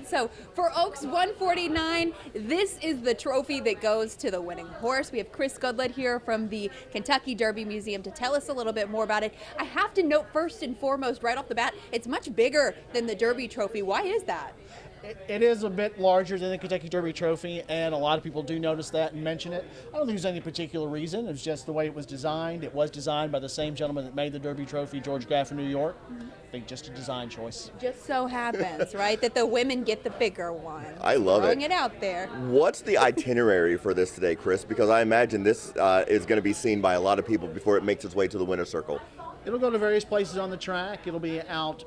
So for Oaks 149, this is the trophy that goes to the winning horse. We have Chris Goodlett here from the Kentucky Derby Museum to tell us a little bit more about it. I have to note first and foremost, right off the bat, it's much bigger than the Derby Trophy. Why is that? It is a bit larger than the Kentucky Derby Trophy, and a lot of people do notice that and mention it. I don't think there's any particular reason. It's just the way it was designed. It was designed by the same gentleman that made the Derby Trophy, George Graff in New York. I think just a design choice. Just so happens, right, that the women get the bigger one. I love it. Throwing it out there. What's the itinerary for this today, Chris? Because I imagine this is going to be seen by a lot of people before it makes its way to the winner's circle. It'll go to various places on the track. It'll be out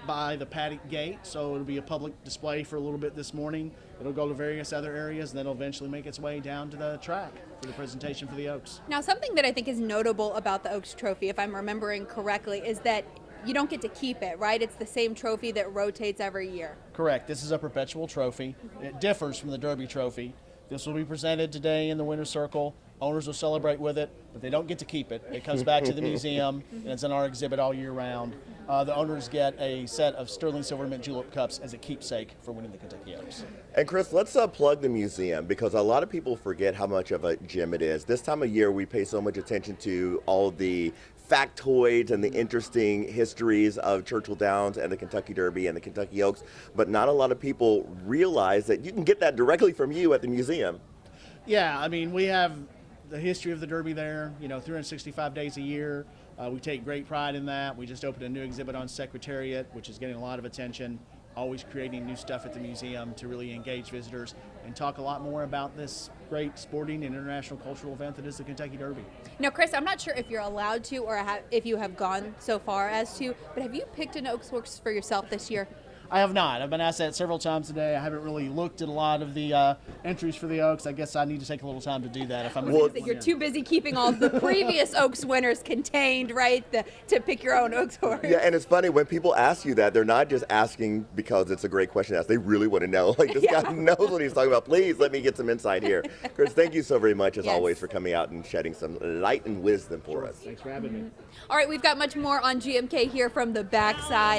by the paddock gate, so it'll be a public display for a little bit this morning. It'll go to various other areas, and then it'll eventually make its way down to the track for the presentation for the Oaks. Now, something that I think is notable about the Oaks Trophy, if I'm remembering correctly, is that you don't get to keep it, right? It's the same trophy that rotates every year. Correct. This is a perpetual trophy. It differs from the Derby Trophy. This will be presented today in the winner's circle. Owners will celebrate with it, but they don't get to keep it. It comes back to the museum, and it's in our exhibit all year round. The owners get a set of sterling silver mint julep cups as a keepsake for winning the Kentucky Oaks. And Chris, let's plug the museum, because a lot of people forget how much of a gem it is. This time of year, we pay so much attention to all the factoids and the interesting histories of Churchill Downs and the Kentucky Derby and the Kentucky Oaks, but not a lot of people realize that you can get that directly from you at the museum. Yeah, I mean, we have the history of the Derby there, 365 days a year. We take great pride in that. We just opened a new exhibit on Secretariat, which is getting a lot of attention, always creating new stuff at the museum to really engage visitors and talk a lot more about this great sporting and international cultural event that is the Kentucky Derby. Now, Chris, I'm not sure if you're allowed to or if you have gone so far as to, but have you picked an Oaks horse for yourself this year? I have not. I've been asked that several times today. I haven't really looked at a lot of the entries for the Oaks. I guess I need to take a little time to do that. If I'm You're too busy keeping all the previous Oaks winners contained, right, to pick your own Oaks horse. Yeah, and it's funny, when people ask you that, they're not just asking because it's a great question to ask. They really want to know. Like, this guy knows what he's talking about. Please let me get some insight here. Chris, thank you so very much, as always, for coming out and shedding some light and wisdom for us. Thanks for having me. All right, we've got much more on GMK here from the backside.